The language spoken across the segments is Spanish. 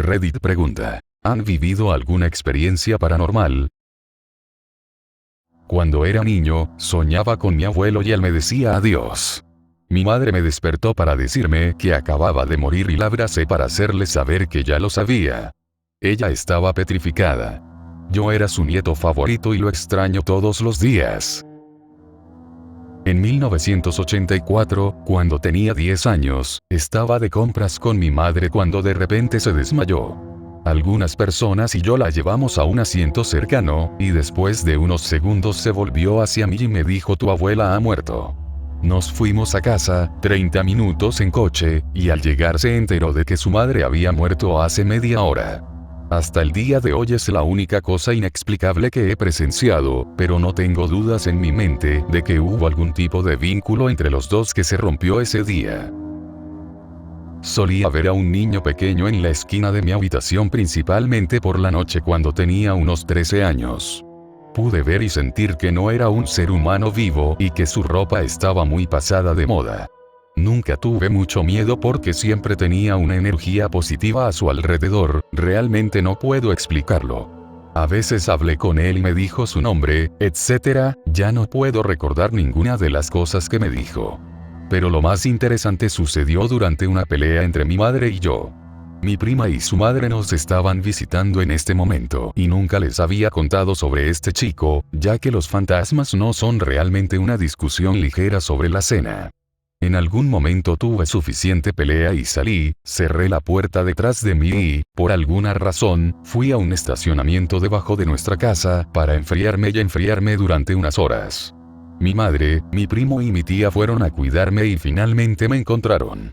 Reddit pregunta: ¿han vivido alguna experiencia paranormal? Cuando era niño, soñaba con mi abuelo y él me decía adiós. Mi madre me despertó para decirme que acababa de morir y la abracé para hacerle saber que ya lo sabía. Ella estaba petrificada. Yo era su nieto favorito y lo extraño todos los días. En 1984, cuando tenía 10 años, estaba de compras con mi madre cuando de repente se desmayó. Algunas personas y yo la llevamos a un asiento cercano, y después de unos segundos se volvió hacia mí y me dijo: tu abuela ha muerto. Nos fuimos a casa, 30 minutos en coche, y al llegar se enteró de que su madre había muerto hace media hora. Hasta el día de hoy es la única cosa inexplicable que he presenciado, pero no tengo dudas en mi mente de que hubo algún tipo de vínculo entre los dos que se rompió ese día. Solía ver a un niño pequeño en la esquina de mi habitación principalmente por la noche cuando tenía unos 13 años. Pude ver y sentir que no era un ser humano vivo y que su ropa estaba muy pasada de moda. Nunca tuve mucho miedo porque siempre tenía una energía positiva a su alrededor, realmente no puedo explicarlo. A veces hablé con él y me dijo su nombre, etc. Ya no puedo recordar ninguna de las cosas que me dijo. Pero lo más interesante sucedió durante una pelea entre mi madre y yo. Mi prima y su madre nos estaban visitando en este momento y nunca les había contado sobre este chico, ya que los fantasmas no son realmente una discusión ligera sobre la cena. En algún momento tuve suficiente pelea y salí, cerré la puerta detrás de mí y, por alguna razón, fui a un estacionamiento debajo de nuestra casa para enfriarme durante unas horas. Mi madre, mi primo y mi tía fueron a cuidarme y finalmente me encontraron.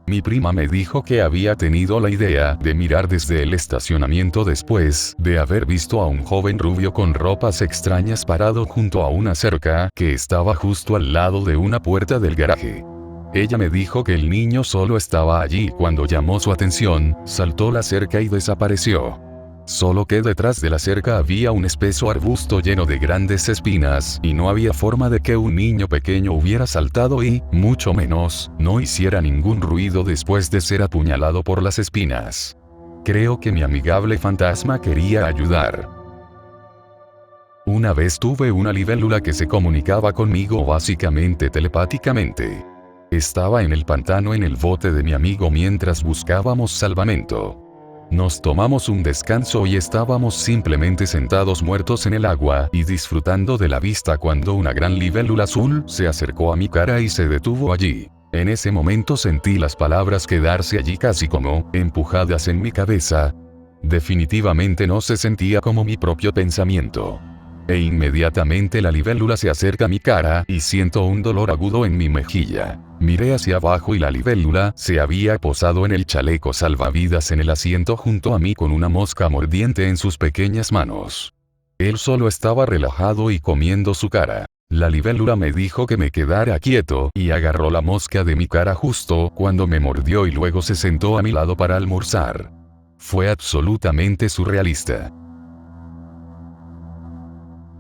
Mi prima me dijo que había tenido la idea de mirar desde el estacionamiento después de haber visto a un joven rubio con ropas extrañas parado junto a una cerca que estaba justo al lado de una puerta del garaje. Ella me dijo que el niño solo estaba allí y cuando llamó su atención, saltó la cerca y desapareció. Solo que detrás de la cerca había un espeso arbusto lleno de grandes espinas y no había forma de que un niño pequeño hubiera saltado y, mucho menos, no hiciera ningún ruido después de ser apuñalado por las espinas. Creo que mi amigable fantasma quería ayudar. Una vez tuve una libélula que se comunicaba conmigo básicamente telepáticamente. Estaba en el pantano en el bote de mi amigo mientras buscábamos salvamento. Nos tomamos un descanso y estábamos simplemente sentados muertos en el agua y disfrutando de la vista cuando una gran libélula azul se acercó a mi cara y se detuvo allí. En ese momento sentí las palabras quedarse allí casi como empujadas en mi cabeza. Definitivamente no se sentía como mi propio pensamiento. E inmediatamente la libélula se acerca a mi cara y siento un dolor agudo en mi mejilla. Miré hacia abajo y la libélula se había posado en el chaleco salvavidas en el asiento junto a mí con una mosca mordiente en sus pequeñas manos. Él solo estaba relajado y comiendo su cara. La libélula me dijo que me quedara quieto y agarró la mosca de mi cara justo cuando me mordió y luego se sentó a mi lado para almorzar. Fue absolutamente surrealista.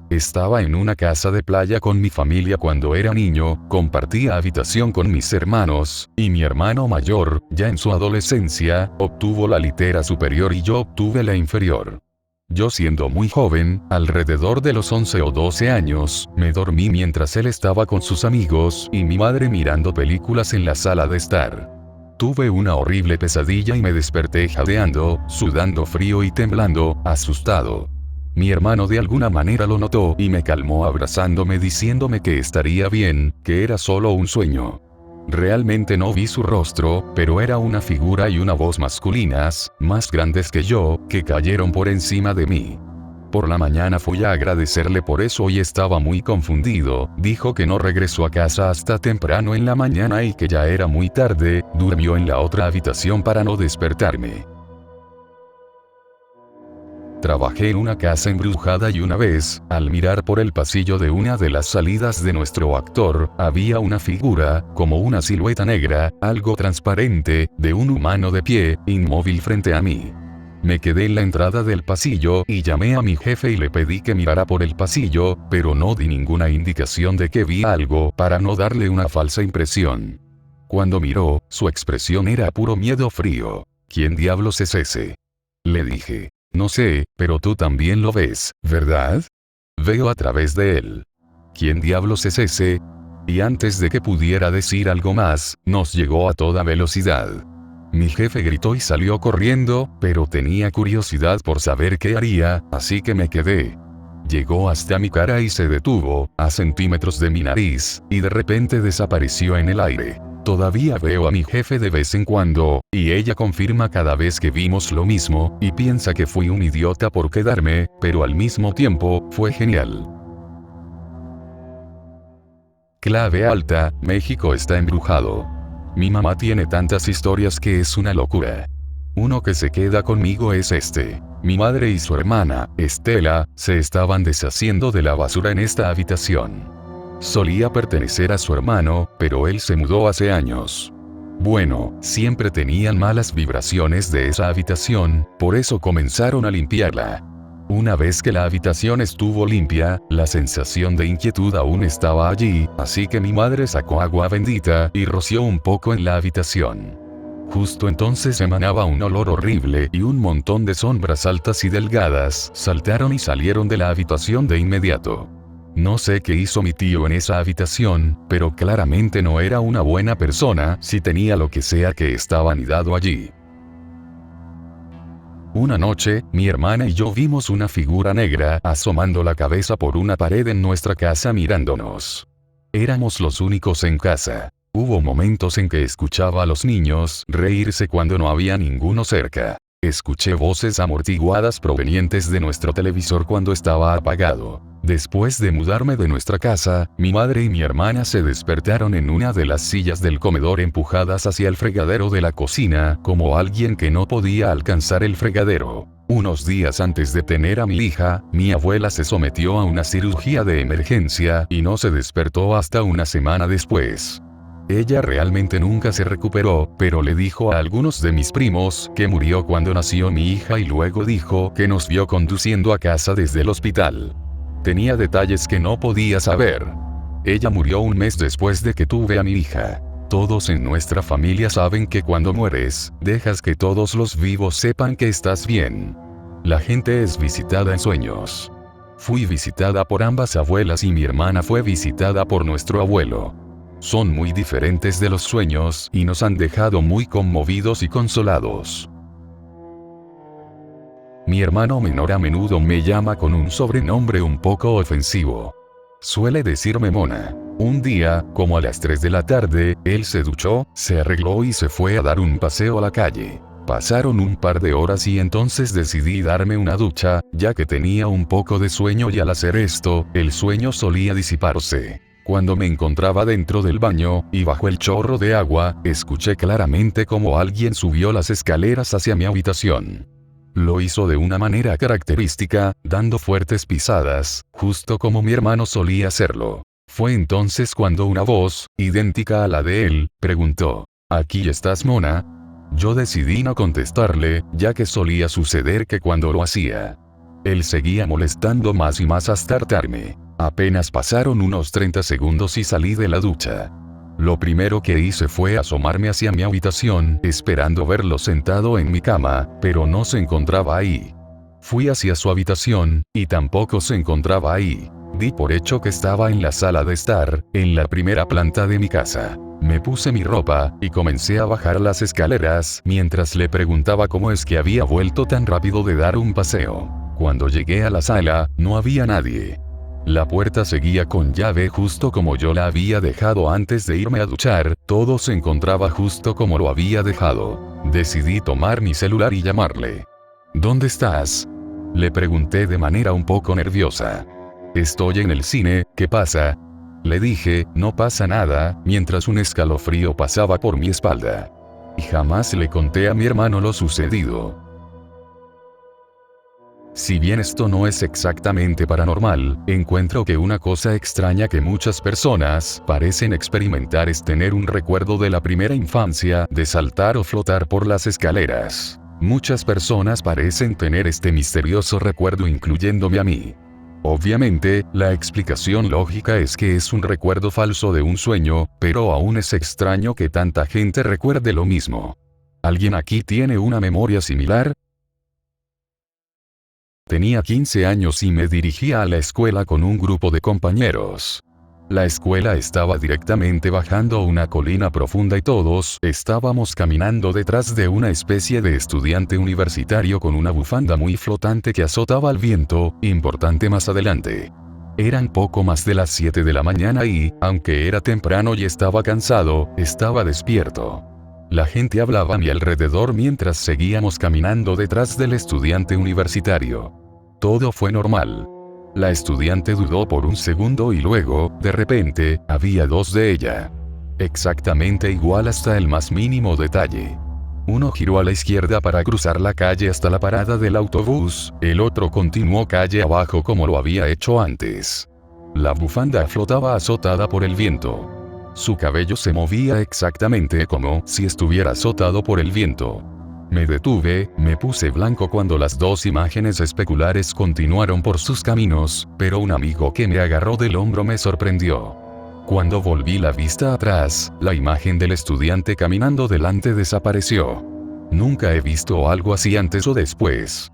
Estaba en una casa de playa con mi familia cuando era niño, compartía habitación con mis hermanos, y mi hermano mayor, ya en su adolescencia, obtuvo la litera superior y yo obtuve la inferior. Yo siendo muy joven, alrededor de los 11 o 12 años, me dormí mientras él estaba con sus amigos y mi madre mirando películas en la sala de estar. Tuve una horrible pesadilla y me desperté jadeando, sudando frío y temblando, asustado. Mi hermano de alguna manera lo notó y me calmó abrazándome diciéndome que estaría bien, que era solo un sueño. Realmente no vi su rostro, pero era una figura y una voz masculinas, más grandes que yo, que cayeron por encima de mí. Por la mañana fui a agradecerle por eso y estaba muy confundido, dijo que no regresó a casa hasta temprano en la mañana y que ya era muy tarde, durmió en la otra habitación para no despertarme. Trabajé en una casa embrujada y una vez, al mirar por el pasillo de una de las salidas de nuestro actor, había una figura, como una silueta negra, algo transparente, de un humano de pie, inmóvil frente a mí. Me quedé en la entrada del pasillo y llamé a mi jefe y le pedí que mirara por el pasillo, pero no di ninguna indicación de que vi algo para no darle una falsa impresión. Cuando miró, su expresión era puro miedo frío. ¿Quién diablos es ese? Le dije. No sé, pero tú también lo ves, ¿verdad? Veo a través de él. ¿Quién diablos es ese? Y antes de que pudiera decir algo más, nos llegó a toda velocidad. Mi jefe gritó y salió corriendo, pero tenía curiosidad por saber qué haría, así que me quedé. Llegó hasta mi cara y se detuvo, a centímetros de mi nariz, y de repente desapareció en el aire. Todavía veo a mi jefe de vez en cuando, y ella confirma cada vez que vimos lo mismo, y piensa que fui un idiota por quedarme, pero al mismo tiempo, fue genial. Clave alta, México está embrujado. Mi mamá tiene tantas historias que es una locura. Uno que se queda conmigo es este. Mi madre y su hermana, Estela, se estaban deshaciendo de la basura en esta habitación. Solía pertenecer a su hermano, pero él se mudó hace años. Bueno, siempre tenían malas vibraciones de esa habitación, por eso comenzaron a limpiarla. Una vez que la habitación estuvo limpia, la sensación de inquietud aún estaba allí, así que mi madre sacó agua bendita y roció un poco en la habitación. Justo entonces emanaba un olor horrible y un montón de sombras altas y delgadas saltaron y salieron de la habitación de inmediato. No sé qué hizo mi tío en esa habitación, pero claramente no era una buena persona si tenía lo que sea que estaba anidado allí. Una noche, mi hermana y yo vimos una figura negra asomando la cabeza por una pared en nuestra casa mirándonos. Éramos los únicos en casa. Hubo momentos en que escuchaba a los niños reírse cuando no había ninguno cerca. Escuché voces amortiguadas provenientes de nuestro televisor cuando estaba apagado. Después de mudarme de nuestra casa, mi madre y mi hermana se despertaron en una de las sillas del comedor empujadas hacia el fregadero de la cocina, como alguien que no podía alcanzar el fregadero. Unos días antes de tener a mi hija, mi abuela se sometió a una cirugía de emergencia y no se despertó hasta una semana después. Ella realmente nunca se recuperó, pero le dijo a algunos de mis primos que murió cuando nació mi hija y luego dijo que nos vio conduciendo a casa desde el hospital. Tenía detalles que no podía saber. Ella murió un mes después de que tuve a mi hija. Todos en nuestra familia saben que cuando mueres, dejas que todos los vivos sepan que estás bien. La gente es visitada en sueños. Fui visitada por ambas abuelas y mi hermana fue visitada por nuestro abuelo. Son muy diferentes de los sueños y nos han dejado muy conmovidos y consolados. Mi hermano menor a menudo me llama con un sobrenombre un poco ofensivo. Suele decirme Mona. Un día, como a las 3 de la tarde, él se duchó, se arregló y se fue a dar un paseo a la calle. Pasaron un par de horas y entonces decidí darme una ducha, ya que tenía un poco de sueño y al hacer esto, el sueño solía disiparse. Cuando me encontraba dentro del baño, y bajo el chorro de agua, escuché claramente como alguien subió las escaleras hacia mi habitación. Lo hizo de una manera característica, dando fuertes pisadas, justo como mi hermano solía hacerlo. Fue entonces cuando una voz, idéntica a la de él, preguntó: ¿Aquí estás, Mona? Yo decidí no contestarle, ya que solía suceder que cuando lo hacía, él seguía molestando más y más hasta hartarme. Apenas pasaron unos 30 segundos y salí de la ducha. Lo primero que hice fue asomarme hacia mi habitación, esperando verlo sentado en mi cama, pero no se encontraba ahí. Fui hacia su habitación, y tampoco se encontraba ahí. Di por hecho que estaba en la sala de estar, en la primera planta de mi casa. Me puse mi ropa, y comencé a bajar las escaleras, mientras le preguntaba cómo es que había vuelto tan rápido de dar un paseo. Cuando llegué a la sala, no había nadie. La puerta seguía con llave justo como yo la había dejado antes de irme a duchar, todo se encontraba justo como lo había dejado. Decidí tomar mi celular y llamarle. ¿Dónde estás?, le pregunté de manera un poco nerviosa. Estoy en el cine, ¿qué pasa?, le dije. No pasa nada, mientras un escalofrío pasaba por mi espalda. Y jamás le conté a mi hermano lo sucedido. Si bien esto no es exactamente paranormal, encuentro que una cosa extraña que muchas personas parecen experimentar es tener un recuerdo de la primera infancia, de saltar o flotar por las escaleras. Muchas personas parecen tener este misterioso recuerdo, incluyéndome a mí. Obviamente, la explicación lógica es que es un recuerdo falso de un sueño, pero aún es extraño que tanta gente recuerde lo mismo. ¿Alguien aquí tiene una memoria similar? Tenía 15 años y me dirigía a la escuela con un grupo de compañeros. La escuela estaba directamente bajando una colina profunda y todos estábamos caminando detrás de una especie de estudiante universitario con una bufanda muy flotante que azotaba al viento, importante más adelante. Eran poco más de las 7 de la mañana y, aunque era temprano y estaba cansado, estaba despierto. La gente hablaba a mi alrededor mientras seguíamos caminando detrás del estudiante universitario. Todo fue normal. La estudiante dudó por un segundo y luego, de repente, había dos de ella. Exactamente igual hasta el más mínimo detalle. Uno giró a la izquierda para cruzar la calle hasta la parada del autobús, el otro continuó calle abajo como lo había hecho antes. La bufanda flotaba azotada por el viento. Su cabello se movía exactamente como si estuviera azotado por el viento. Me detuve, me puse blanco cuando las dos imágenes especulares continuaron por sus caminos, pero un amigo que me agarró del hombro me sorprendió. Cuando volví la vista atrás, la imagen del estudiante caminando delante desapareció. Nunca he visto algo así antes o después.